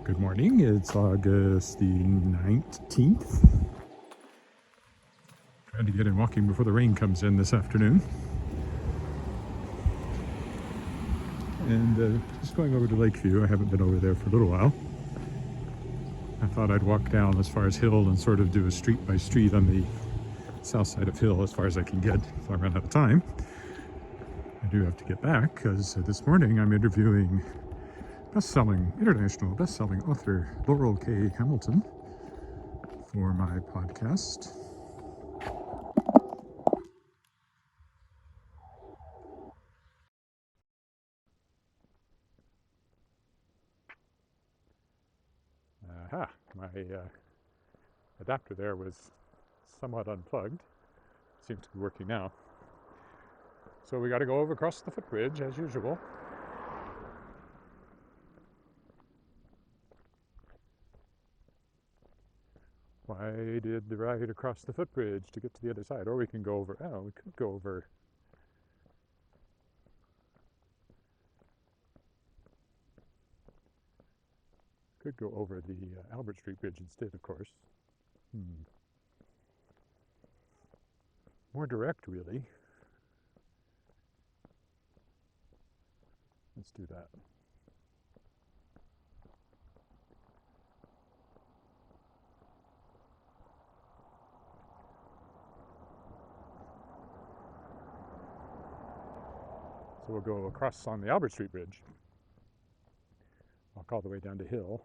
Good morning. It's August the 19th. Trying to get in walking before the rain comes in this afternoon. And just going over to Lakeview. I haven't been over there for a little while. I thought I'd walk down as far as Hill and sort of do a street by street on the south side of Hill as far as I can get if I run out of time. I do have to get back because this morning I'm interviewing international best-selling author Laurel K. Hamilton for my podcast. My adapter there was somewhat unplugged. Seems to be working now. So we got to go over across the footbridge as usual. Why did the ride across the footbridge to get to the other side? Or we can go over, we could go over. Could go over the Albert Street Bridge instead, of course. More direct, really. Let's do that. So we'll go across on the Albert Street Bridge, walk all the way down to Hill,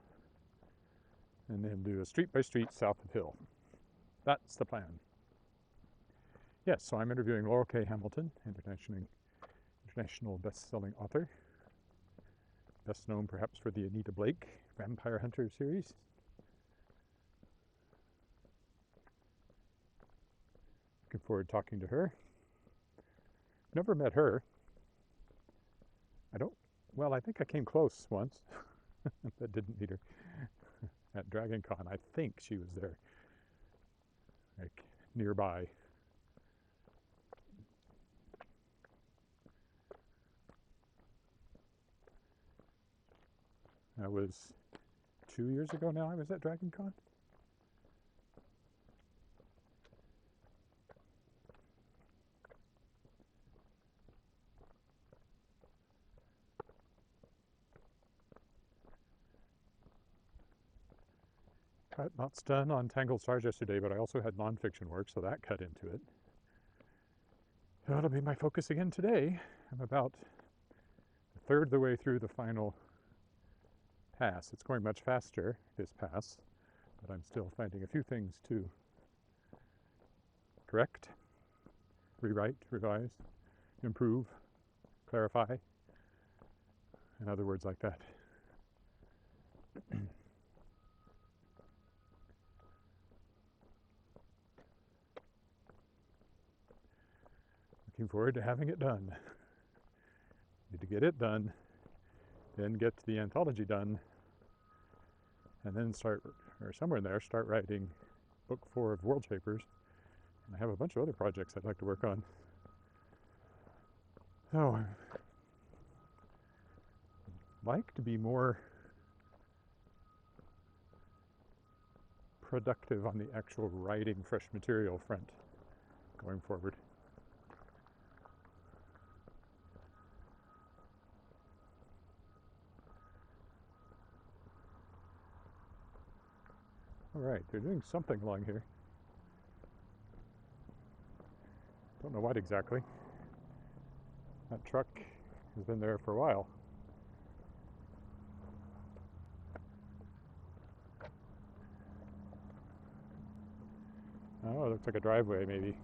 and then do a street by street south of Hill. That's the plan. Yes, so I'm interviewing Laurel K. Hamilton, international best-selling author, best known perhaps for the Anita Blake Vampire Hunter series. Looking forward to talking to her. Never met her. I think I came close once, but didn't meet her at Dragon Con. I think she was there, like nearby. That was 2 years ago now I was at Dragon Con. Got lots done on Tangled Stars yesterday, but I also had nonfiction work, so that cut into it. That'll be my focus again today. I'm about a third of the way through the final pass. It's going much faster, this pass, but I'm still finding a few things to correct, rewrite, revise, improve, clarify, and other words like that. Looking forward to having it done. Need to get it done, then get the anthology done, and then start writing book 4 of World Shapers. And I have a bunch of other projects I'd like to work on. So I'd like to be more productive on the actual writing fresh material front going forward. All right, they're doing something along here. Don't know what exactly. That truck has been there for a while. Oh, it looks like a driveway, maybe.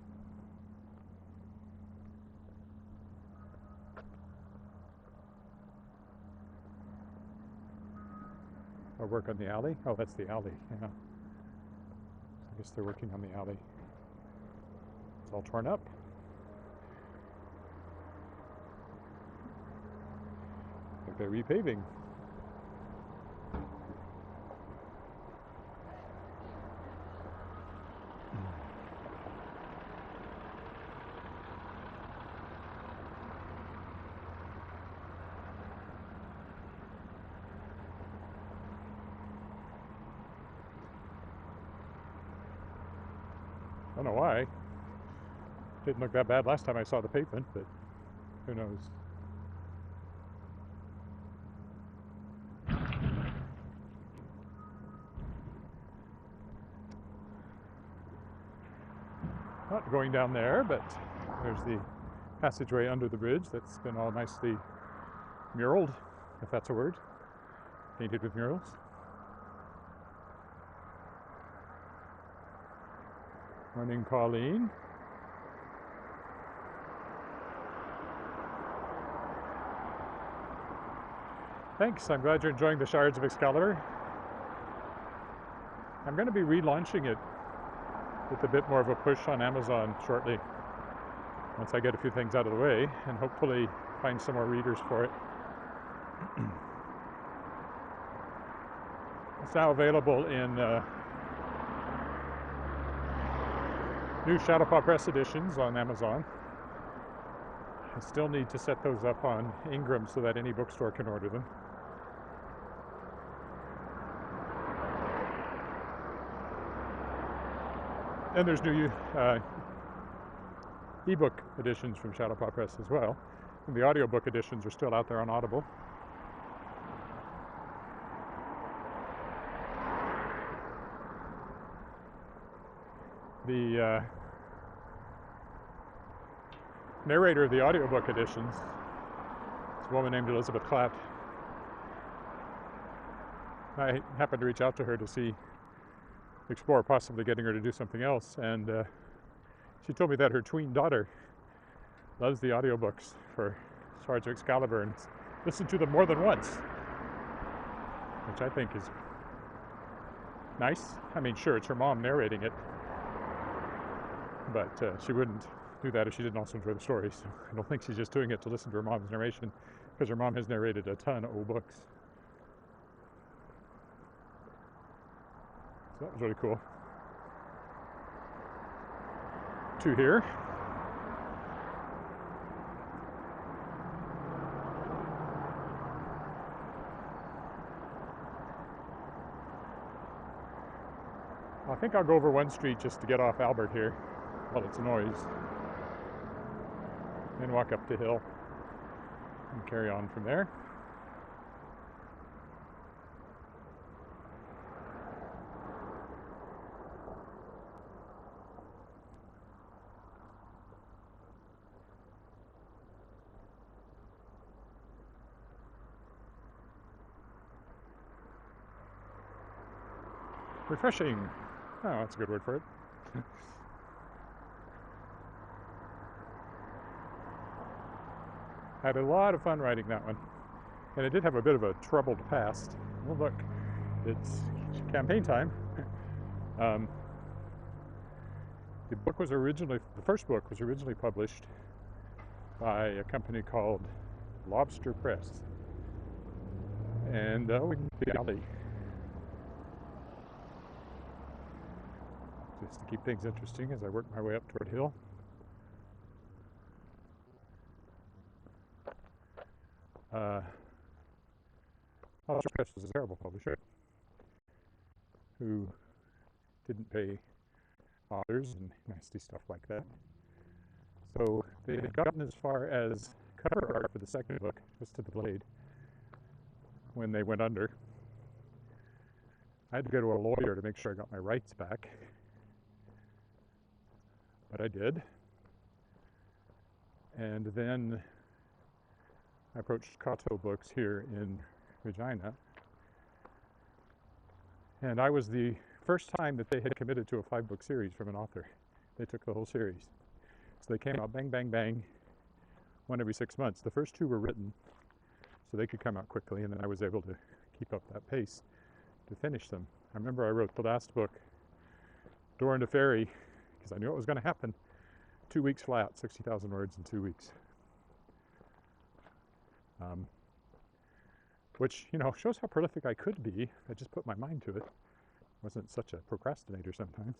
Or work on the alley? Oh, that's the alley, yeah. I guess they're working on the alley. It's all torn up. Like they're repaving. don't know why. Didn't look that bad last time I saw the pavement, but who knows. Not going down there, but there's the passageway under the bridge that's been all nicely muraled, if that's a word, painted with murals. Morning, Colleen. Thanks, I'm glad you're enjoying the Shards of Excalibur. I'm going to be relaunching it with a bit more of a push on Amazon shortly, once I get a few things out of the way, and hopefully find some more readers for it. It's now available in new Shadowpaw Press editions on Amazon. I still need to set those up on Ingram so that any bookstore can order them. And there's new ebook editions from Shadowpaw Press as well. And the audiobook editions are still out there on Audible. The narrator of the audiobook editions is a woman named Elizabeth Klatt. I happened to reach out to her to explore possibly getting her to do something else, and she told me that her tween daughter loves the audiobooks for Swords of Excalibur and listened to them more than once, which I think is nice. I mean, sure, it's her mom narrating it, but she wouldn't do that if she didn't also enjoy the story, so I don't think she's just doing it to listen to her mom's narration, because her mom has narrated a ton of old books. So that was really cool. To here. I think I'll go over one street just to get off Albert here while it's a noise, then walk up the hill and carry on from there. Refreshing. Oh, that's a good word for it. I had a lot of fun writing that one. And it did have a bit of a troubled past. Well, look, it's campaign time. The first book was originally published by a company called Lobster Press. And golly. Just to keep things interesting as I work my way up toward hill. Lobster Press was a terrible publisher who didn't pay authors and nasty stuff like that. So they had gotten as far as cover art for the second book, Twisted the Blade, when they went under. I had to go to a lawyer to make sure I got my rights back. But I did. And then I approached Kato Books here in Regina. And I was the first time that they had committed to a 5-book series from an author. They took the whole series. So they came out bang, bang, bang, one every 6 months. The first 2 were written, so they could come out quickly, and then I was able to keep up that pace to finish them. I remember I wrote the last book, Door into Fairy, because I knew it was going to happen. 2 weeks flat, 60,000 words in 2 weeks. Which, shows how prolific I could be if I just put my mind to it. Wasn't such a procrastinator sometimes.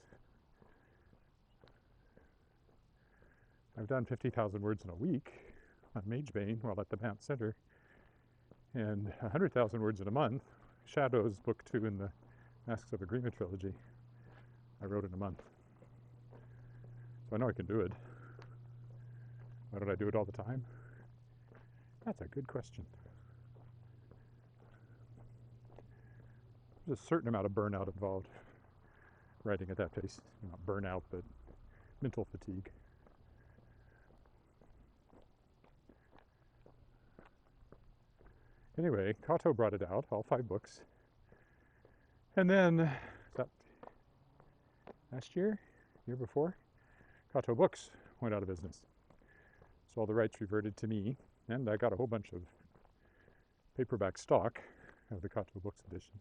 I've done 50,000 words in a week on Magebane while at the Banff Center, and 100,000 words in a month. Shadows, book 2 in the Masks of Agreement trilogy, I wrote in a month. I know I can do it. Why don't I do it all the time? That's a good question. There's a certain amount of burnout involved writing at that pace. Not burnout, but mental fatigue. Anyway, Kato brought it out, all 5 books. And then, is that last year? Year before? Kato Books went out of business. So all the rights reverted to me, and I got a whole bunch of paperback stock of the Kato Books edition,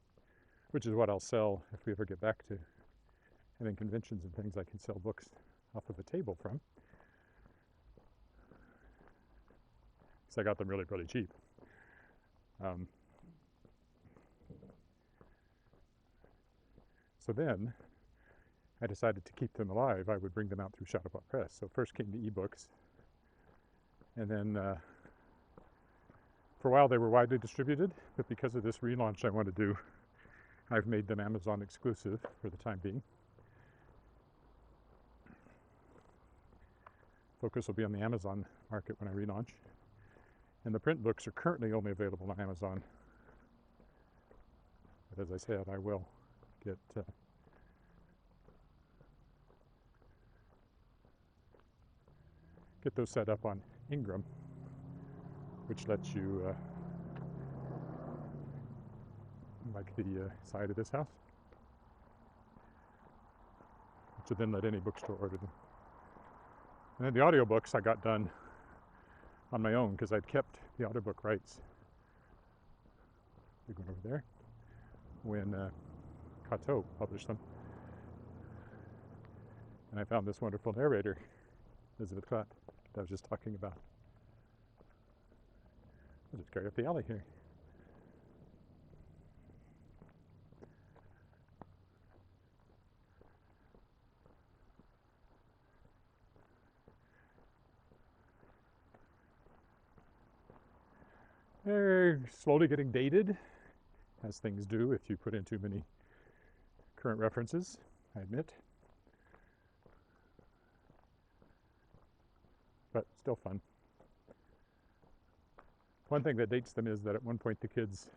which is what I'll sell if we ever get back to having conventions and things. I can sell books off of a table from. Because I got them really, really cheap. So then I decided to keep them alive. I would bring them out through Shadowpot Press. So first came the ebooks, and then for a while they were widely distributed, but because of this relaunch I want to do, I've made them Amazon exclusive for the time being. Focus will be on the Amazon market when I relaunch. And the print books are currently only available on Amazon. But as I said, I will get those set up on Ingram, which lets you like the side of this house, which will then let any bookstore order them. And then the audiobooks I got done on my own because I'd kept the audiobook rights. Big one over there. When Kato published them. And I found this wonderful narrator, Elizabeth Klatt, that I was just talking about. I'll just carry up the alley here. They're slowly getting dated, as things do if you put in too many current references, I admit. But still fun. One thing that dates them is that at one point the kids,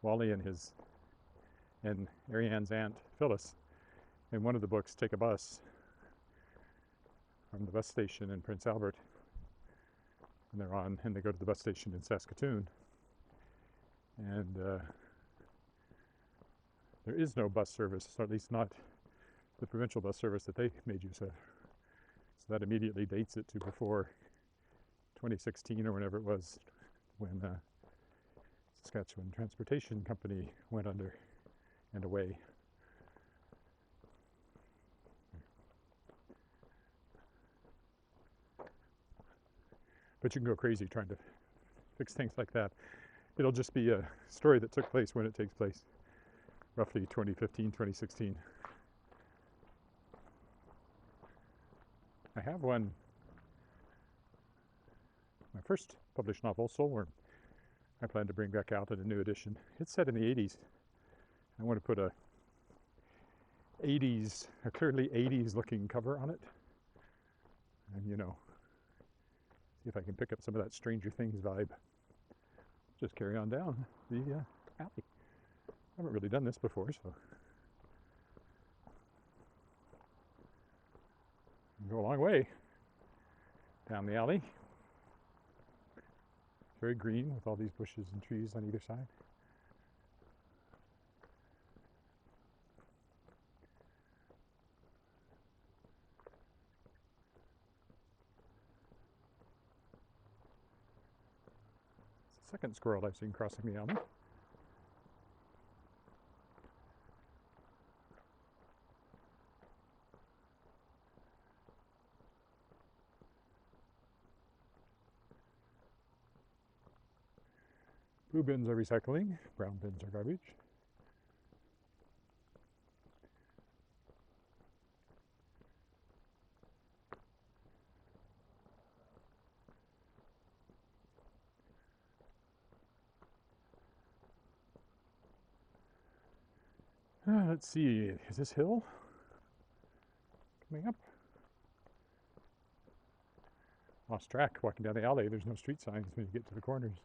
Wally and Ariane's aunt Phyllis, in one of the books take a bus from the bus station in Prince Albert, and they go to the bus station in Saskatoon, and there is no bus service, or at least not the provincial bus service that they made use of. So that immediately dates it to before 2016 or whenever it was, when Saskatchewan Transportation Company went under and away. But you can go crazy trying to fix things like that. It'll just be a story that took place when it takes place, roughly 2015, 2016. I have one, my first published novel, Soulworm, I plan to bring back out in a new edition. It's set in the 80s. I want to put a clearly 80s looking cover on it. And see if I can pick up some of that Stranger Things vibe. Just carry on down the alley. I haven't really done this before, so go a long way down the alley. Very green with all these bushes and trees on either side. It's the second squirrel I've seen crossing the alley. Blue bins are recycling, brown bins are garbage. Let's see, is this hill? Coming up. Lost track walking down the alley. There's no street signs when you get to the corners.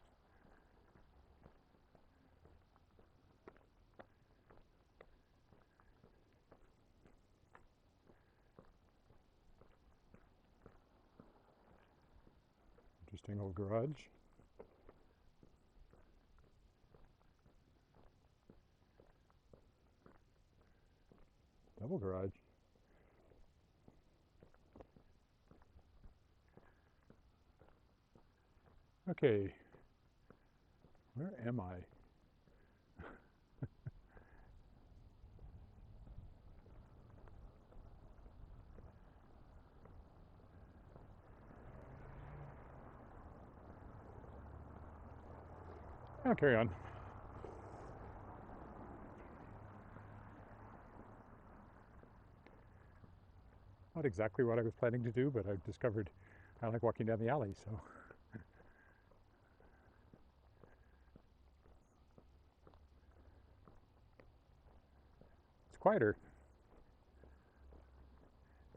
Interesting old garage. Double garage. Okay, where am I? I'll carry on. Not exactly what I was planning to do, but I've discovered I like walking down the alley, so. It's quieter.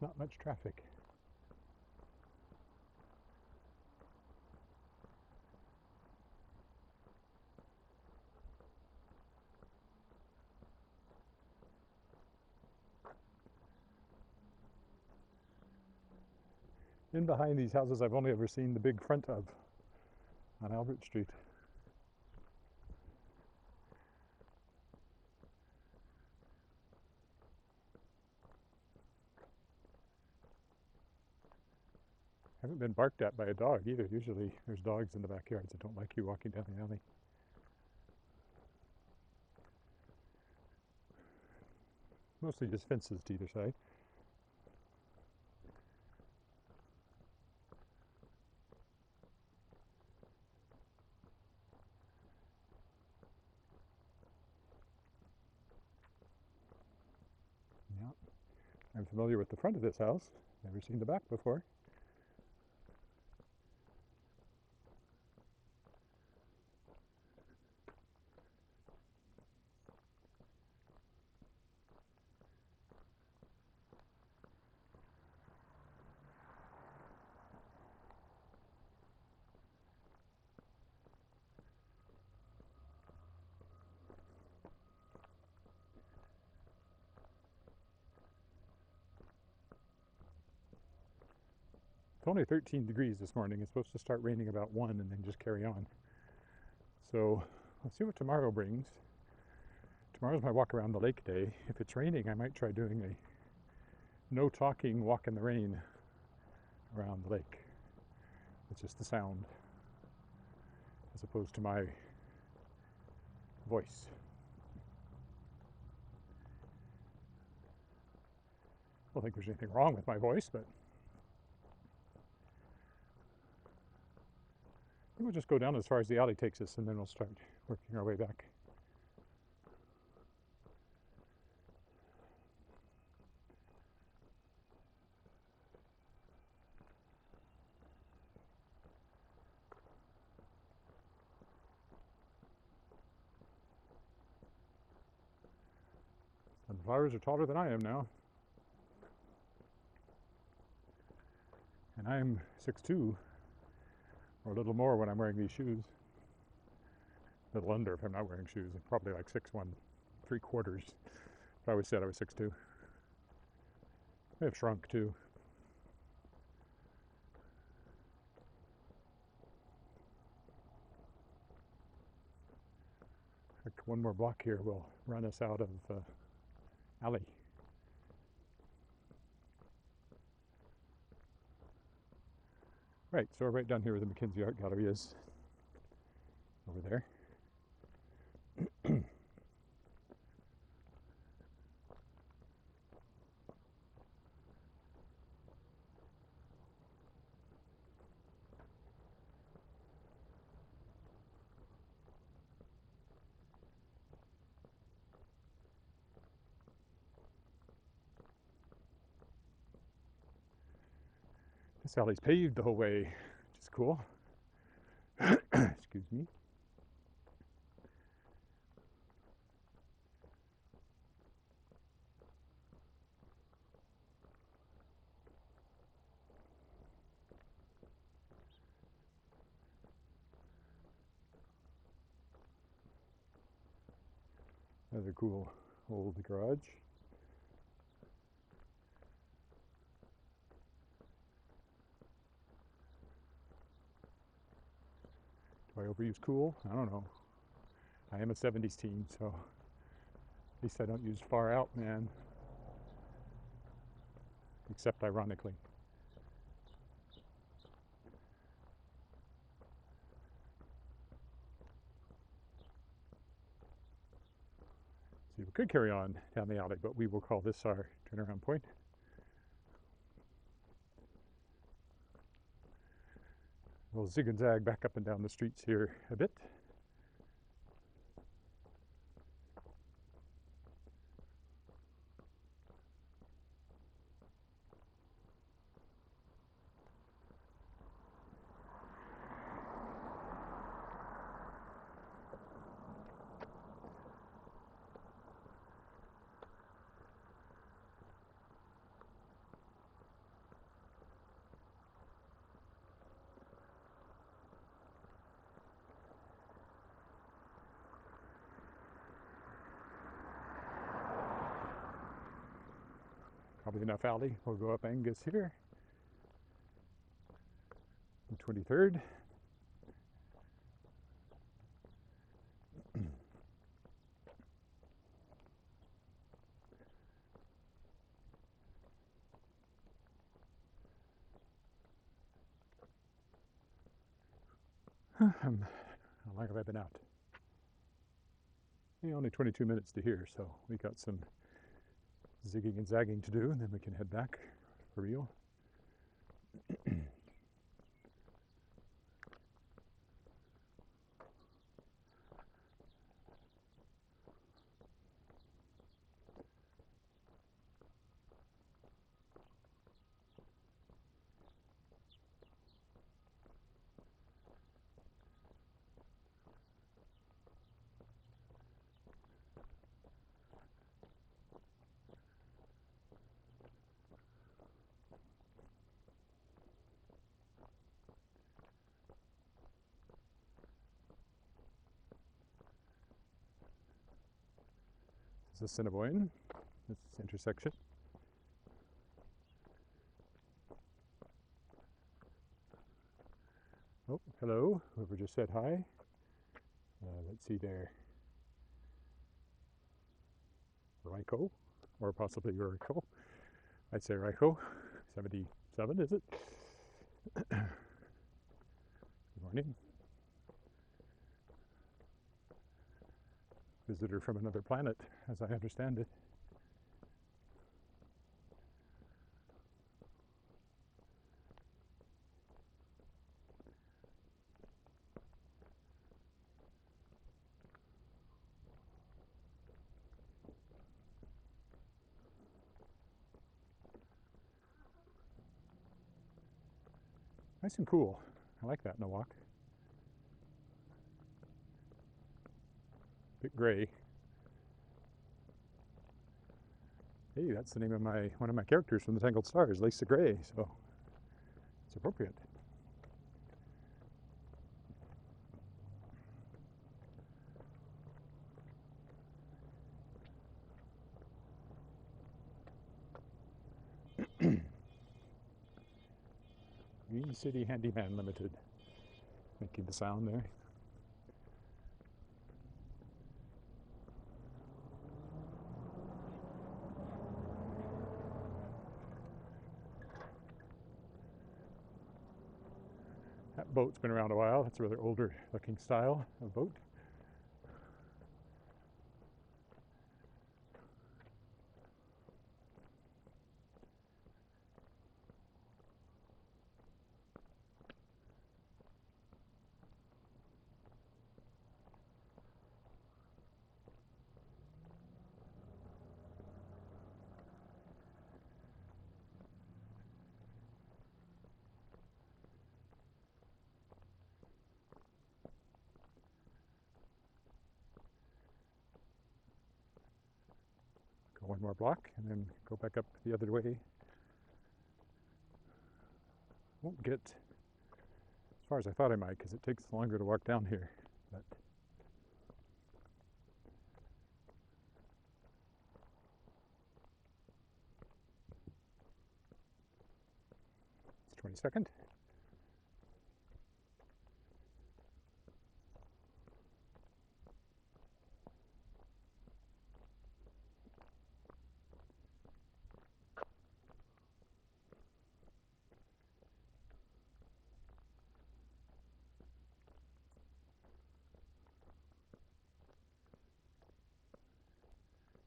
Not much traffic. In behind these houses I've only ever seen the big front of on Albert Street. Haven't been barked at by a dog either. Usually there's dogs in the backyards that don't like you walking down the alley. Mostly just fences to either side. Yeah, I'm familiar with the front of this house. Never seen the back before. It's only 13 degrees this morning. It's supposed to start raining about 1 and then just carry on. So let's see what tomorrow brings. Tomorrow's my walk around the lake day. If it's raining, I might try doing a no talking walk in the rain around the lake. It's just the sound as opposed to my voice. I don't think there's anything wrong with my voice, but I think we'll just go down as far as the alley takes us and then we'll start working our way back. And the flowers are taller than I am now. And I'm 6'2", or a little more when I'm wearing these shoes. A little under if I'm not wearing shoes. I'm probably like 6'1", 3/4. I always said I was 6'2". I have shrunk too. Like one more block here will run us out of alley. Right, so we're right down here where the Mackenzie Art Gallery is. Over there. This alley's paved the whole way, which is cool. Excuse me. Another cool old garage. Do I overuse cool? I don't know. I am a 70s teen, so at least I don't use far out, man. Except ironically. See, we could carry on down the alley, but we will call this our turnaround point. We'll zig and zag back up and down the streets here a bit. Probably enough alley. We'll go up Angus here. 23rd. How long have I been out? Only 22 minutes to here, so we got some zigging and zagging to do, and then we can head back for real. This is Assiniboine, this intersection. Oh, hello, whoever just said hi. Let's see there. Ryko, or possibly Ryko. I'd say Ryko. 77, is it? Good morning. Visitor from another planet, as I understand it. Nice and cool. I like that in a walk. Bit gray. Hey, that's the name of one of my characters from the Tangled Stars, Lisa Gray, so it's appropriate. Green City Handyman Limited, making the sound there. That boat's been around a while. That's a rather older looking style of boat. Go one more block and then go back up the other way. Won't get as far as I thought I might because it takes longer to walk down here. But a second.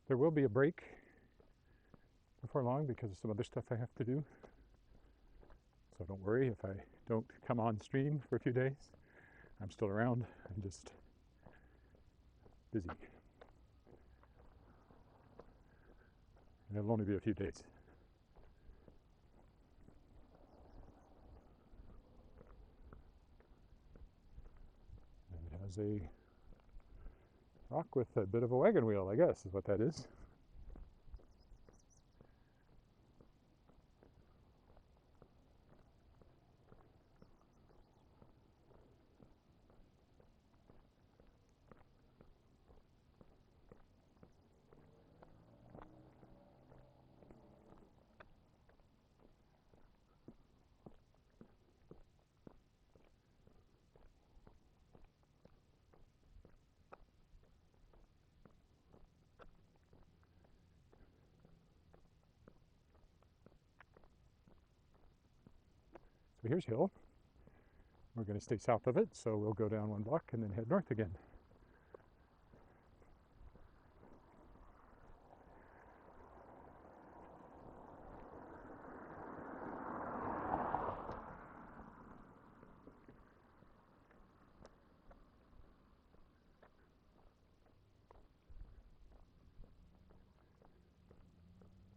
There will be a break before long because of some other stuff I have to do. So don't worry if I don't come on stream for a few days. I'm still around. I'm just busy. And it'll only be a few days. And it has a rock with a bit of a wagon wheel, I guess, is what that is. So here's Hill. We're going to stay south of it, so we'll go down one block and then head north again.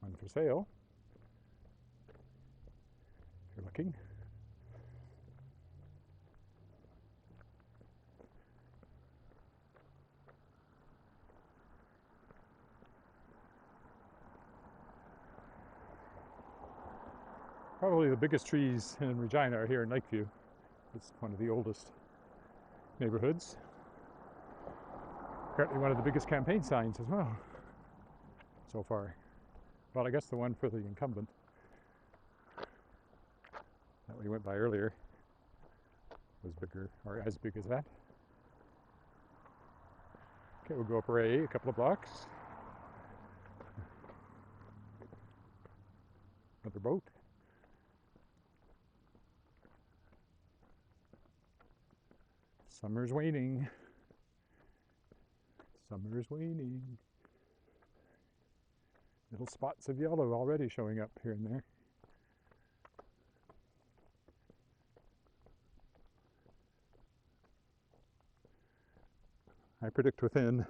One for sale, if you're looking. Probably the biggest trees in Regina are here in Lakeview. It's one of the oldest neighborhoods. Apparently one of the biggest campaign signs as well, so far. Well, I guess the one for the incumbent that we went by earlier was bigger, or as big as that. Okay, we'll go up Ray a couple of blocks. Another boat. Summer's waning. Summer's waning. Little spots of yellow already showing up here and there. I predict within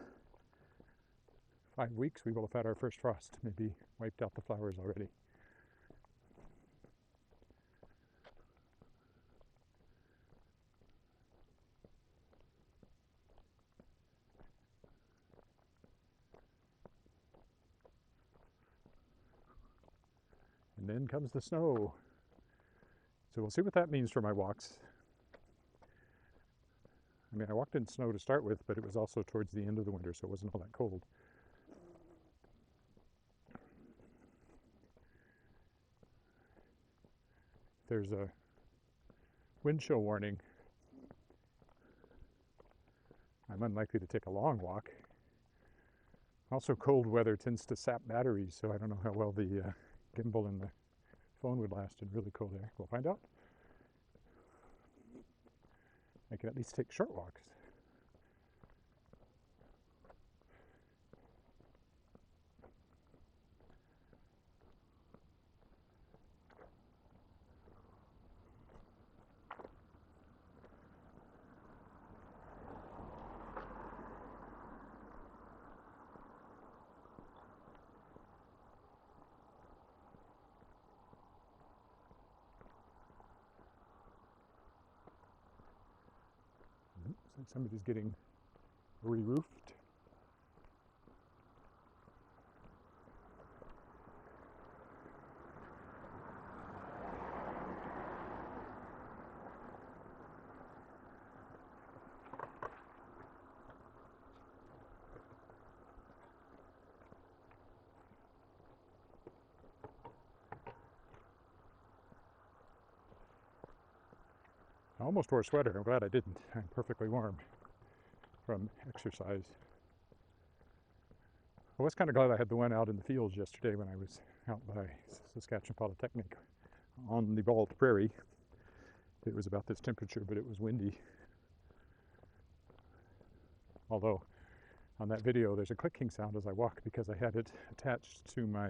5 weeks we will have had our first frost, maybe wiped out the flowers already. And then comes the snow. So we'll see what that means for my walks. I mean, I walked in snow to start with, but it was also towards the end of the winter, so it wasn't all that cold. There's a wind chill warning. I'm unlikely to take a long walk. Also, cold weather tends to sap batteries, so I don't know how well the gimbal and the phone would last in really cold air. We'll find out. I can at least take short walks. Looks like somebody's getting re-roofed. I almost wore a sweater. I'm glad I didn't. I'm perfectly warm from exercise. I was kind of glad I had the one out in the fields yesterday when I was out by Saskatchewan Polytechnic on the bald prairie. It was about this temperature, but it was windy. Although on that video there's a clicking sound as I walk because I had it attached to my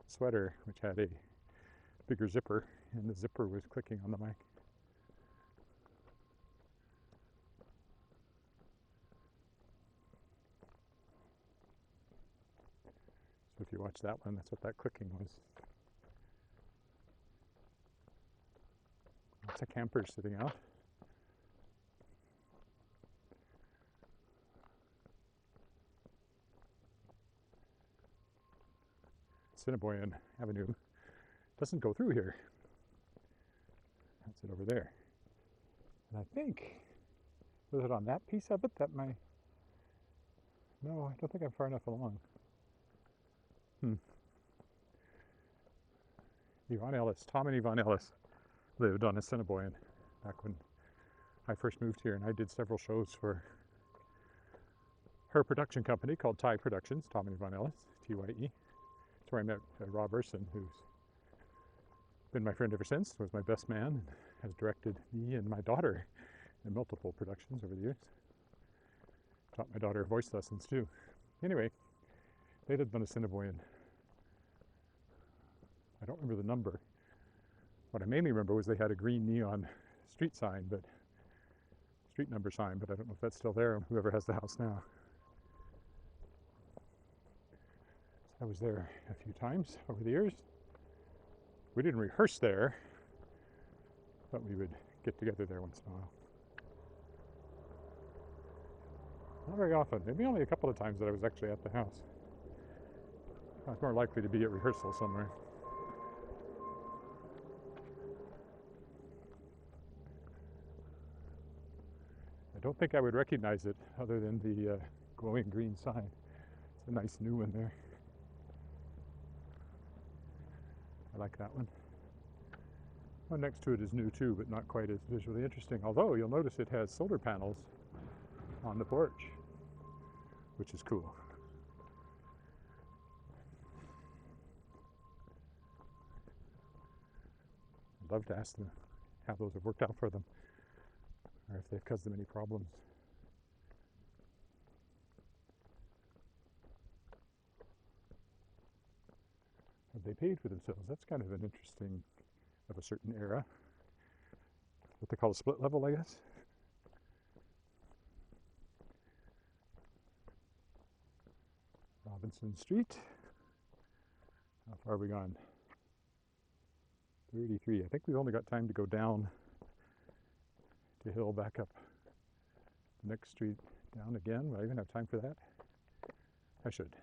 sweater, which had a bigger zipper, and the zipper was clicking on the mic. So if you watch that one, that's what that clicking was. Lots of campers sitting out. Assiniboine Avenue doesn't go through here. That's it over there. And I think, was it on that piece of it that my, no, I don't think I'm far enough along. Yvonne Ellis, Tom and Yvonne Ellis lived on Assiniboine back when I first moved here, and I did several shows for her production company called Ty Productions, Tom and Yvonne Ellis, TYE. That's where I met Rob Urson, who's been my friend ever since, was my best man, and has directed me and my daughter in multiple productions over the years. Taught my daughter voice lessons too. Anyway, they lived on Assiniboine. I don't remember the number. What I mainly remember was they had a green neon street sign, but street number sign, but I don't know if that's still there, or whoever has the house now. So I was there a few times over the years. We didn't rehearse there, but we would get together there once in a while. Not very often, maybe only a couple of times that I was actually at the house. I was more likely to be at rehearsal somewhere. I don't think I would recognize it other than the glowing green sign. It's a nice new one there. I like that one. One next to it is new too, but not quite as visually interesting. Although you'll notice it has solar panels on the porch, which is cool. I'd love to ask them how those have worked out for them, or if they've caused them any problems. Have they paid for themselves? That's kind of an interesting, of a certain era. What they call a split level, I guess. Robinson Street. How far have we gone? 33. I think we've only got time to go down to hill, back up the next street, down again. Will I even have time for that? I should.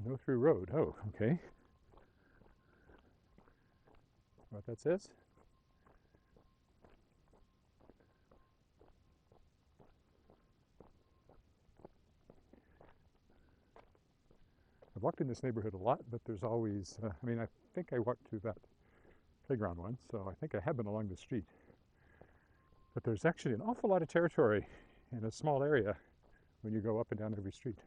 No through road. Oh, okay. What that says? I've walked in this neighborhood a lot, but there's always, I think I walked to that playground once, so I think I have been along the street. But there's actually an awful lot of territory in a small area when you go up and down every street.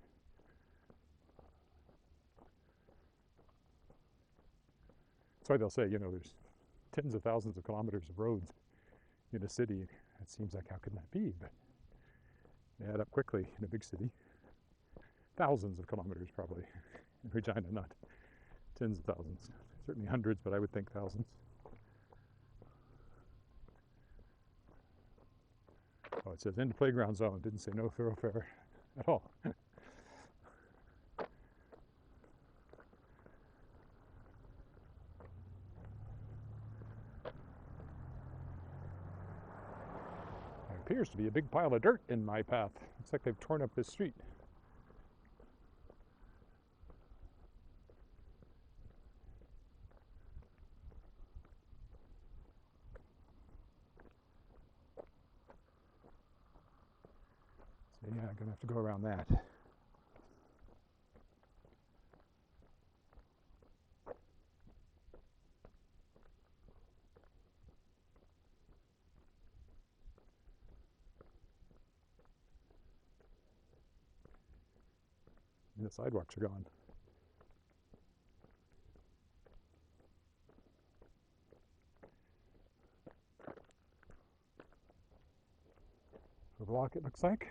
That's why they'll say, there's tens of thousands of kilometers of roads in a city. It seems like, how can that be? But they add up quickly in a big city. Thousands of kilometers probably. In Regina, not tens of thousands. Certainly hundreds, but I would think thousands. Oh, it says end playground zone. Didn't say no thoroughfare at all. There appears to be a big pile of dirt in my path. Looks like they've torn up this street. So yeah, I'm gonna have to go around that. And the sidewalks are gone. A block, it looks like.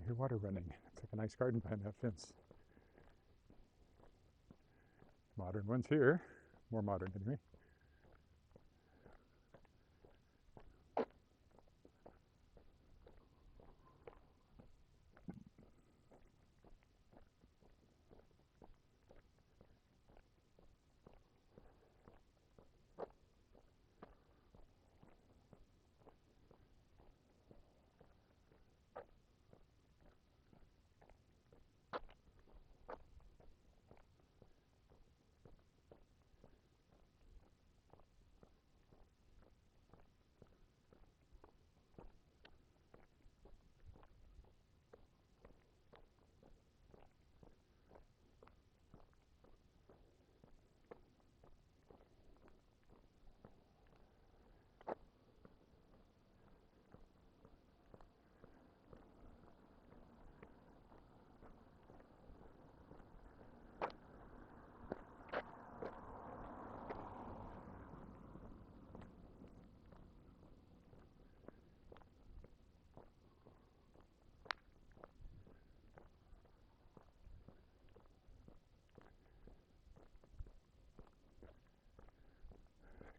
I hear water running. It's like a nice garden behind that fence. Modern ones here. More modern anyway.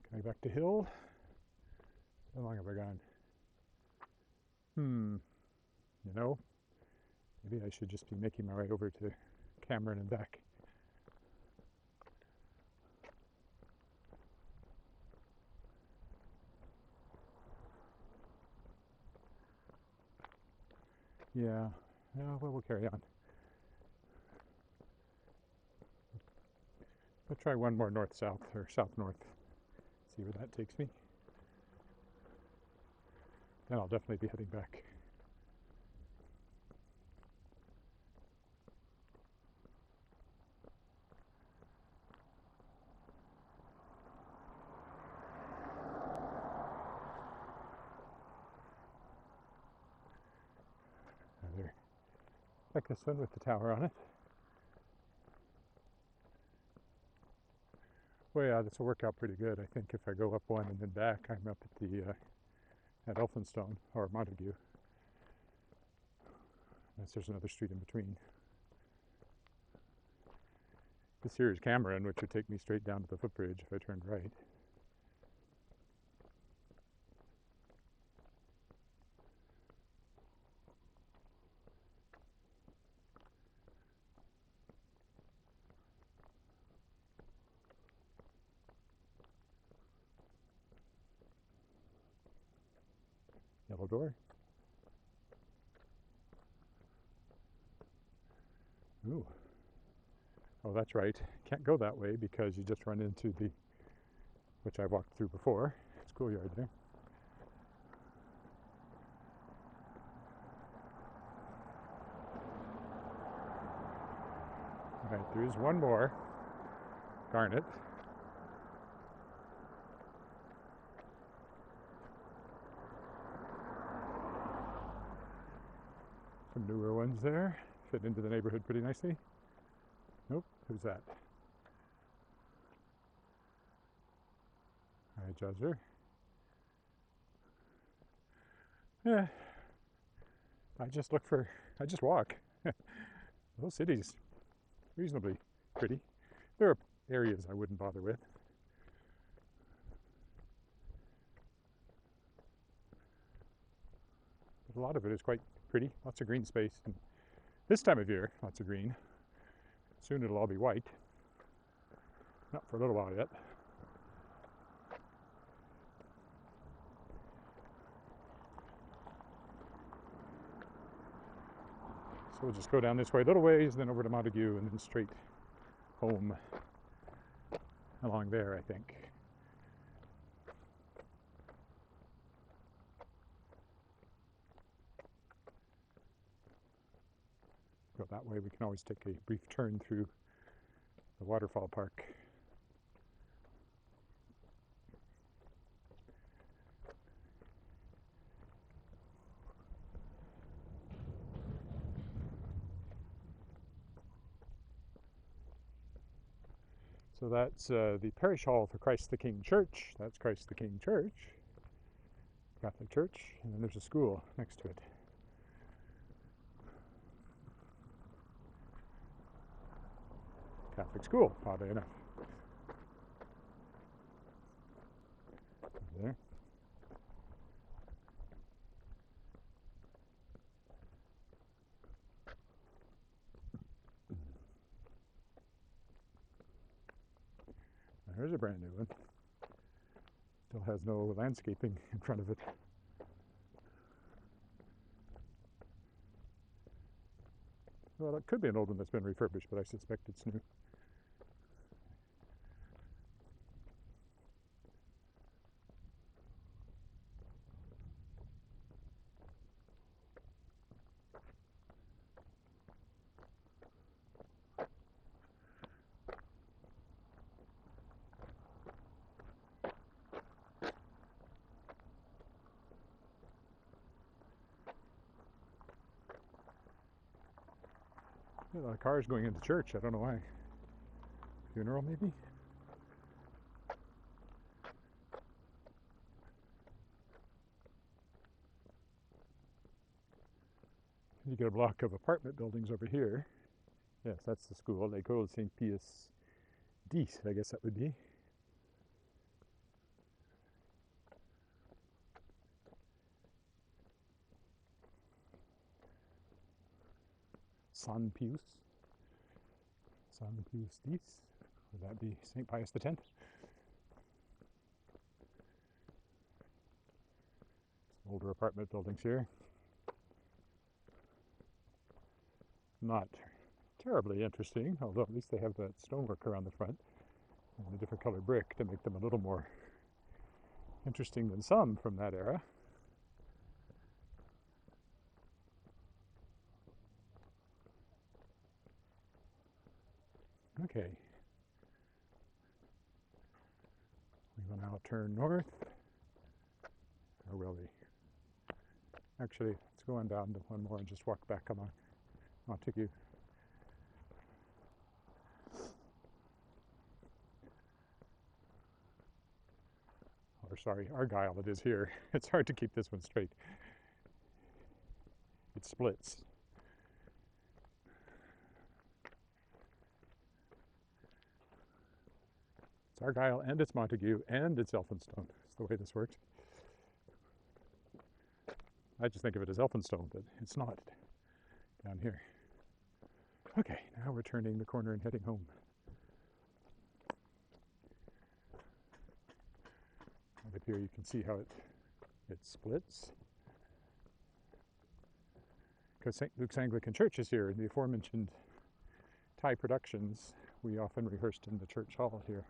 Coming back to hill. How long have I gone? You know, maybe I should just be making my way over to Cameron and back. Yeah, well, we'll carry on. I'll try one more north-south or south-north. See where that takes me. Then I'll definitely be heading back. There. Like this one with the tower on it. Well, yeah, this will work out pretty good. I think if I go up one and then back, I'm up at the at Elphinstone or Montague. Unless there's another street in between. This here is Cameron, which would take me straight down to the footbridge if I turned right. Yellow door. Ooh. Oh, that's right. Can't go that way because you just run into the, which I walked through before, schoolyard there. All right, there is one more. Darn it. Some newer ones there. Fit into the neighborhood pretty nicely. Nope, who's that? Hi, Juzzer. Yeah, I just walk. Those cities, reasonably pretty. There are areas I wouldn't bother with. But a lot of it is quite pretty, lots of green space. And this time of year, lots of green. Soon it'll all be white. Not for a little while yet. So we'll just go down this way a little ways, then over to Montague, and then straight home along there, I think. go that way, we can always take a brief turn through the waterfall park. So that's the parish hall for Christ the King Church. That's Christ the King Church, Catholic Church, and then there's a school next to it. Catholic school, oddly enough. There. There's a brand new one. Still has no landscaping in front of it. Well, it could be an old one that's been refurbished, but I suspect it's new. A lot of cars going into church. I don't know why. Funeral, maybe? You get a block of apartment buildings over here. Yes, that's the school. L'école Saint Pius X, I guess that would be. San Pius X. Would that be St. Pius X? Some older apartment buildings here. Not terribly interesting, although at least they have that stonework around the front and a different color brick to make them a little more interesting than some from that era. Okay. We will now turn north. Or will we? Actually, let's go on down to one more and just walk back along Montague. Or sorry, Argyle it is here. It's hard to keep this one straight. It splits. It's Argyle and it's Montague and it's Elphinstone. That's the way this works. I just think of it as Elphinstone, but it's not down here. Okay, now we're turning the corner and heading home. And up here you can see how it splits. Because St. Luke's Anglican Church is here, in the aforementioned Thai productions, we often rehearsed in the church hall here.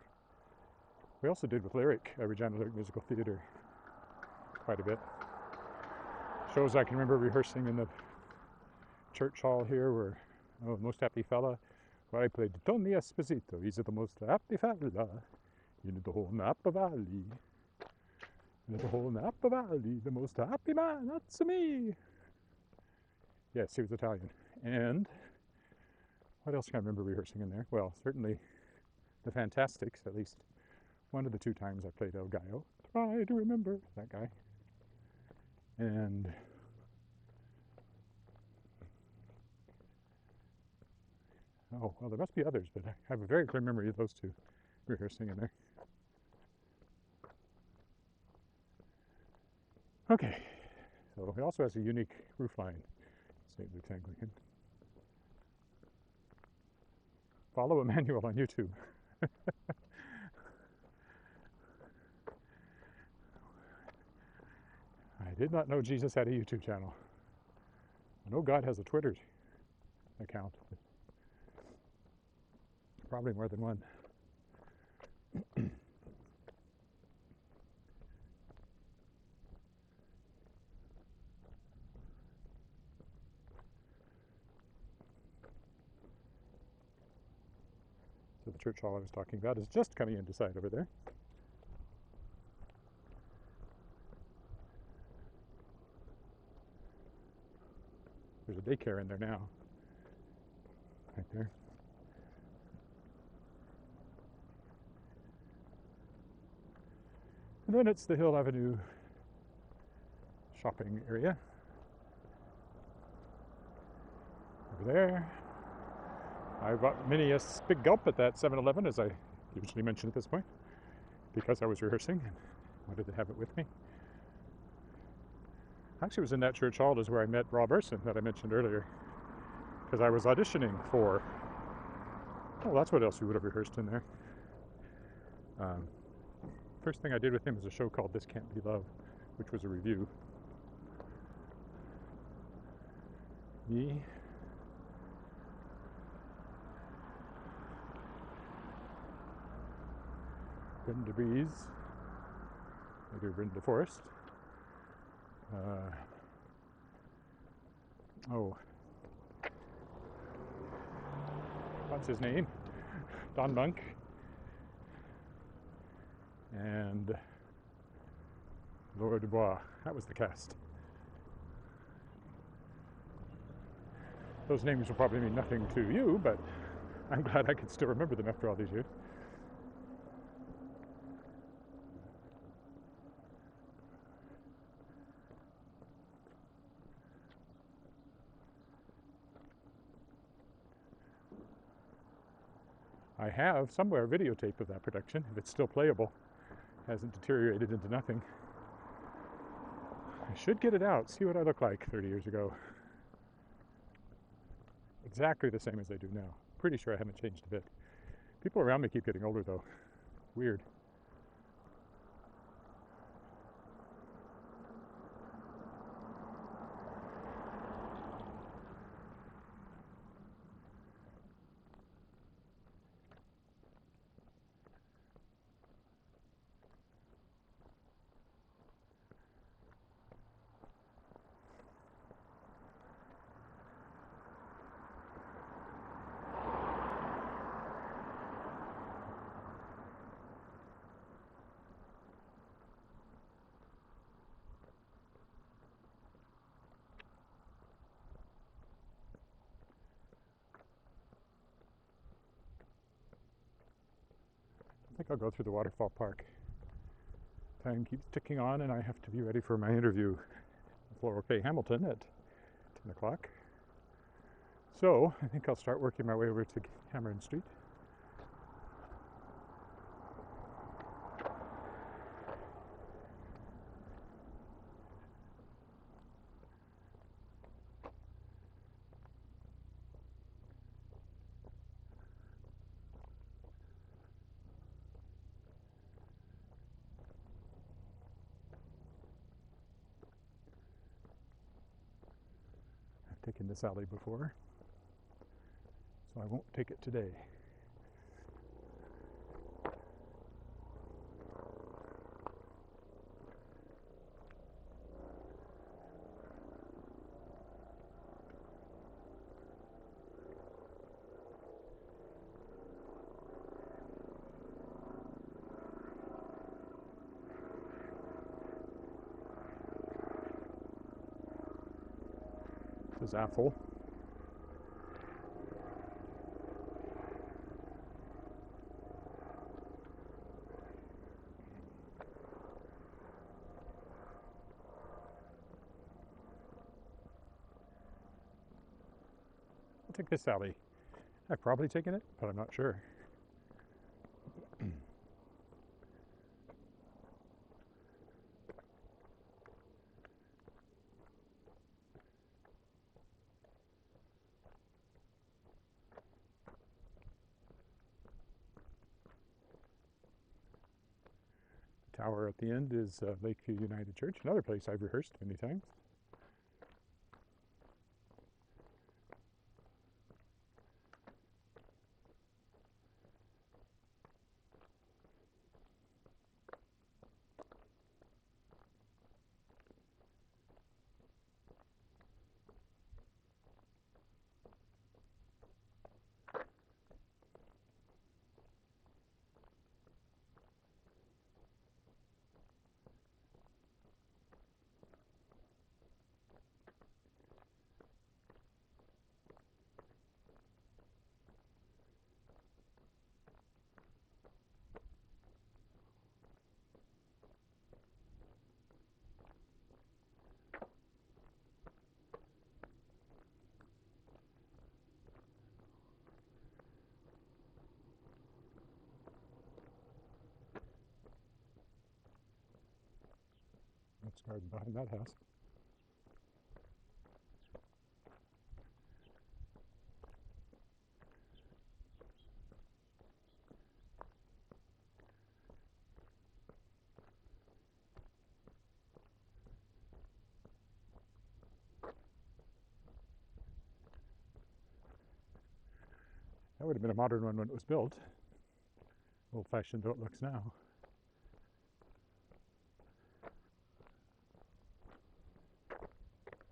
We also did with Regina Lyric Musical Theatre, quite a bit. Shows I can remember rehearsing in the church hall here were Most Happy Fella, where I played Tony Esposito. He's the most happy fella in the whole Napa Valley. In the whole Napa Valley, the most happy man, that's me. Yes, he was Italian. And what else can I remember rehearsing in there? Well, certainly the Fantastics, at least one of the two times I played El Gallo. Try to remember that guy. And oh, well, there must be others, but I have a very clear memory of those two rehearsing in there. Okay, so it also has a unique roofline, St. Luke's Anglican. Follow Emmanuel on YouTube. I did not know Jesus had a YouTube channel. I know God has a Twitter account. Probably more than one. So the church hall I was talking about is just coming into sight over there. There's a daycare in there now, right there. And then it's the Hill Avenue shopping area. Over there. I bought Minnie a big gulp at that 7-Eleven, as I usually mention at this point, because I was rehearsing and wanted to have it with me. Actually, it was in that church hall is where I met Rob Erson that I mentioned earlier, because I was auditioning for, oh, that's what else we would have rehearsed in there. First thing I did with him was a show called This Can't Be Love, which was a review. Me. Brenda Breeze, later Brenda Forrest. What's his name? Don Monk. And Laura Dubois. That was the cast. Those names will probably mean nothing to you, but I'm glad I could still remember them after all these years. I have somewhere a videotape of that production, if it's still playable. Hasn't deteriorated into nothing. I should get it out, see what I look like 30 years ago. Exactly the same as I do now. Pretty sure I haven't changed a bit. People around me keep getting older though. Weird. I think I'll go through the waterfall park. Time keeps ticking on and I have to be ready for my interview with Laurel K. Hamilton at 10 o'clock. So I think I'll start working my way over to Cameron Street. Taken this alley before, so I won't take it today. This is Athol. I'll take this alley. I've probably taken it, but I'm not sure. Tower at the end is Lakeview United Church, another place I've rehearsed many times. garden behind that house. That would have been a modern one when it was built. Old-fashioned though it looks now.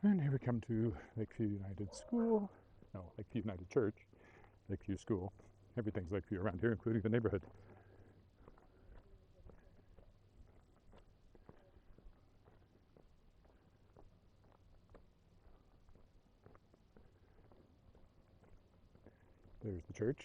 And here we come to Lakeview United School. No, Lakeview United Church. Lakeview School. Everything's Lakeview around here, including the neighborhood. There's the church.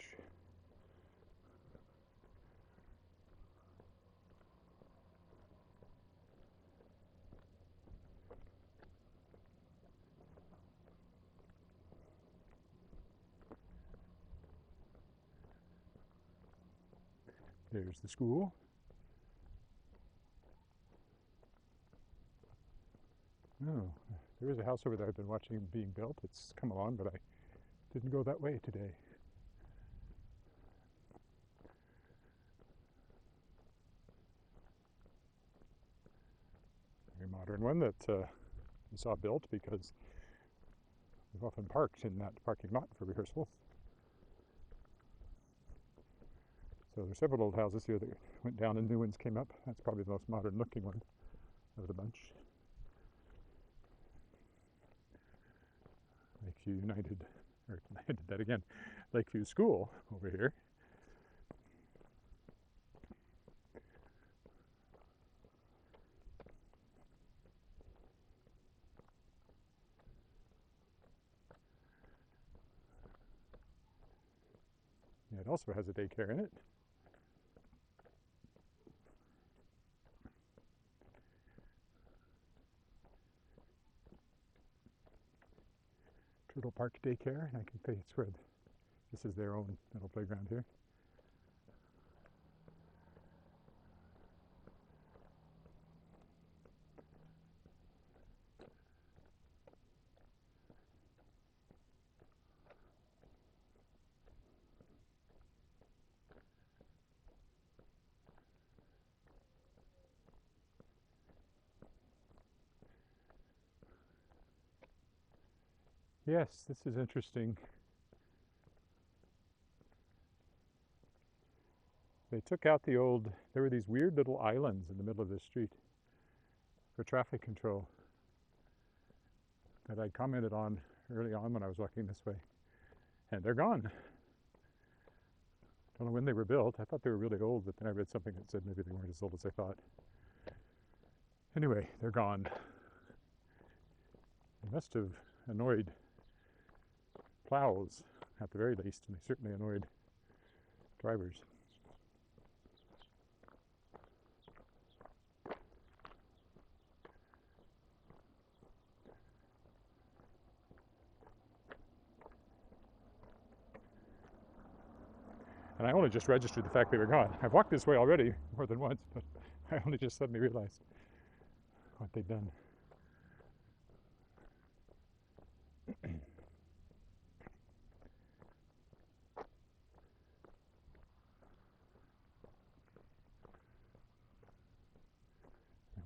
There's the school. Oh, there is a house over there I've been watching being built. It's come along, but I didn't go that way today. Very modern one that we saw built because we've often parked in that parking lot for rehearsals. So there's several old houses here that went down and new ones came up. That's probably the most modern looking one of the bunch. Lakeview United, or I did that again, Lakeview School over here. Yeah, it also has a daycare in it. Turtle Park Daycare, and I can say it's where this is their own little playground here. Yes, this is interesting. They took out the old, there were these weird little islands in the middle of this street for traffic control that I commented on early on when I was walking this way. And they're gone. Don't know when they were built. I thought they were really old, but then I read something that said maybe they weren't as old as I thought. Anyway, they're gone. They must have annoyed plows at the very least, and they certainly annoyed drivers. And I only just registered the fact they were gone. I've walked this way already more than once, but I only just suddenly realized what they'd done. I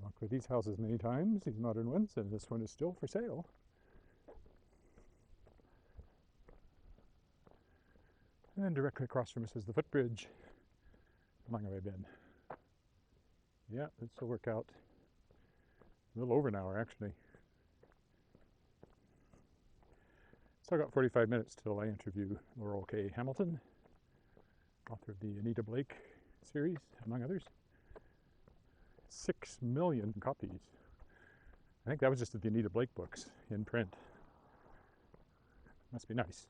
walked with these houses many times, these modern ones, and this one is still for sale. And directly across from us is the footbridge. How long have I been? Yeah, this will work out. A little over an hour, actually. So I got 45 minutes till I interview Laurel K. Hamilton, author of the Anita Blake series, among others. 6 million copies. I think that was just of the Anita Blake books in print. Must be nice.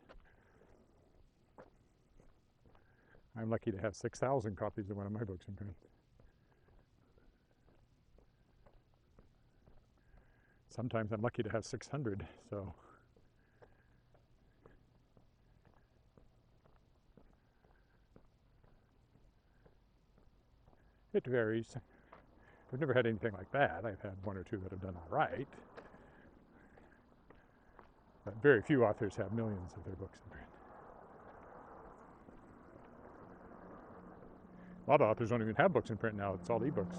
I'm lucky to have 6,000 copies of one of my books in print. Sometimes I'm lucky to have 600, so. It varies. I've never had anything like that. I've had one or two that have done all right. But very few authors have millions of their books in print. A lot of authors don't even have books in print now. It's all ebooks.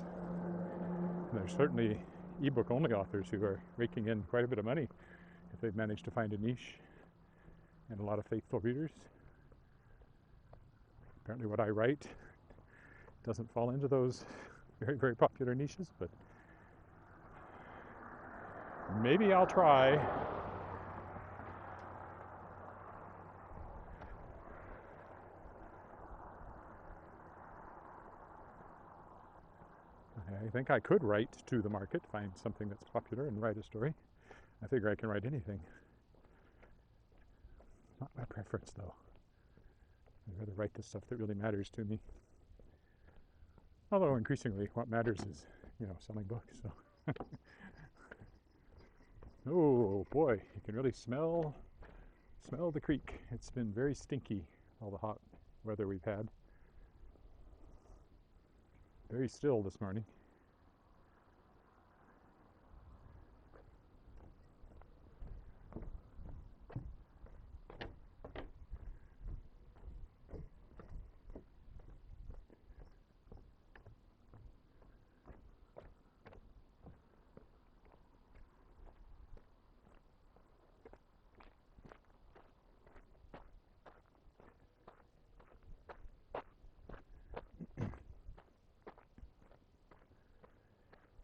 And there's certainly ebook only authors who are raking in quite a bit of money if they've managed to find a niche and a lot of faithful readers. Apparently what I write doesn't fall into those very, very popular niches, but maybe I'll try. I think I could write to the market, find something that's popular and write a story. I figure I can write anything. Not my preference though. I'd rather write the stuff that really matters to me. Although increasingly what matters is, selling books. So. Oh boy, you can really smell the creek. It's been very stinky, all the hot weather we've had. Very still this morning.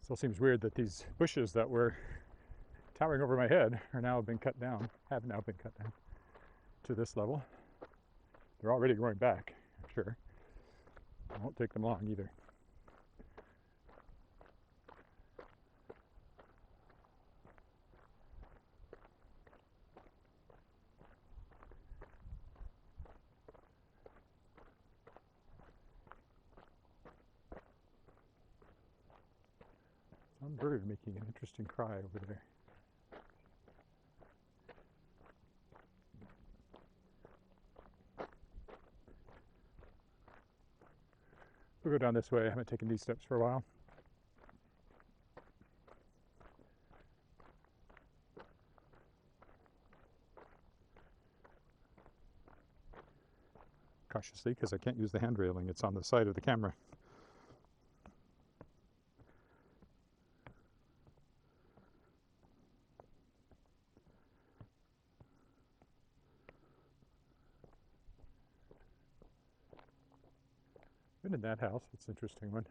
Still seems weird that these bushes that were towering over my head have now been cut down to this level. They're already growing back, I'm sure. It won't take them long either. Some bird making an interesting cry over there. We'll go down this way. I haven't taken these steps for a while. Cautiously, because I can't use the hand railing. It's on the side of the camera. Been in that house. It's an interesting one.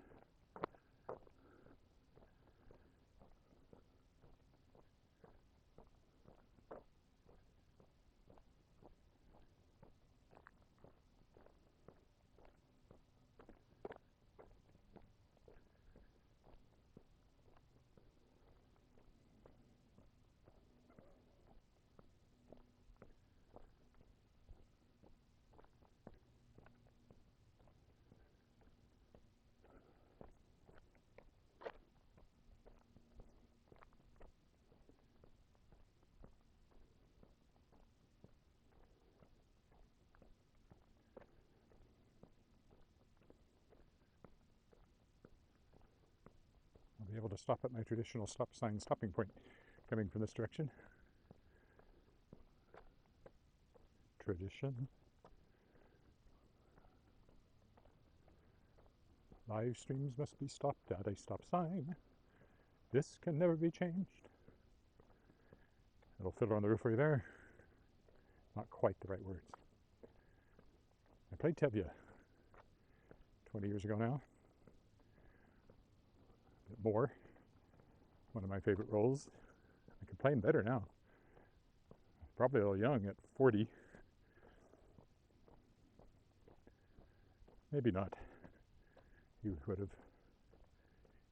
I'll be able to stop at my traditional stop sign stopping point coming from this direction. Tradition. Live streams must be stopped at a stop sign. This can never be changed. Little fiddler on the roof over there. Not quite the right words. I played Tevye 20 years ago now. A bit more. One of my favorite roles. I could play him better now. Probably a little young at 40. Maybe not. He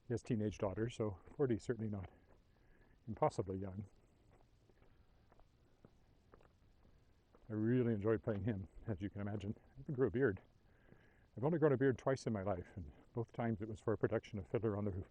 has teenage daughters, so 40 is certainly not impossibly young. I really enjoyed playing him, as you can imagine. I even grew a beard. I've only grown a beard twice in my life, and both times it was for a production of Fiddler on the Roof.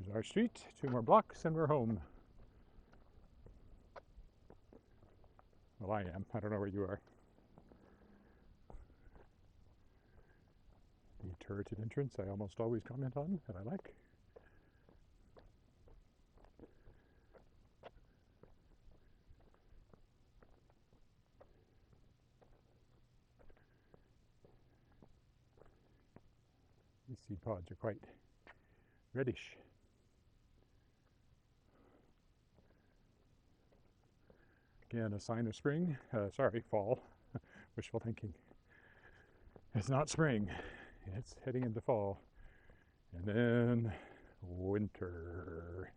There's our street, 2 more blocks and we're home. Well, I am. I don't know where you are. The turreted entrance I almost always comment on that I like. These seed pods are quite reddish. Again, a sign of spring. Sorry, fall. Wishful thinking. It's not spring. It's heading into fall. And then winter.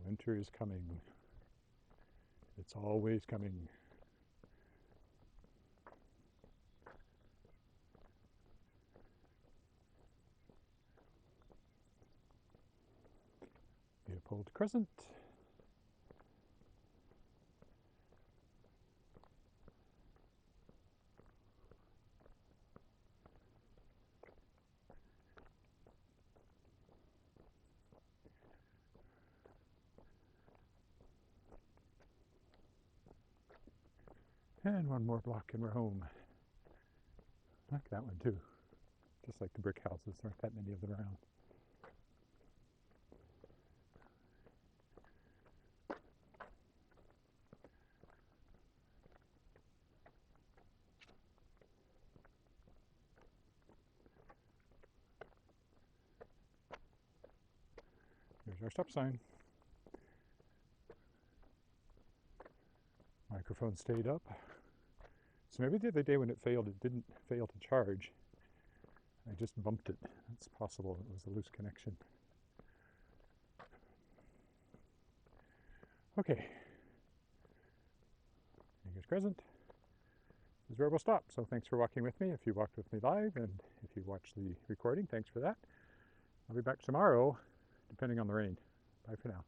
Winter is coming. It's always coming. Leopold Crescent. And 1 more block and we're home. I like that one too. Just like the brick houses, there aren't that many of them around. There's our stop sign. Microphone stayed up. So maybe the other day when it failed, it didn't fail to charge. I just bumped it. It's possible it was a loose connection. Okay. Here's Crescent. This is where we'll stop. So thanks for walking with me. If you walked with me live, and if you watched the recording, thanks for that. I'll be back tomorrow, depending on the rain. Bye for now.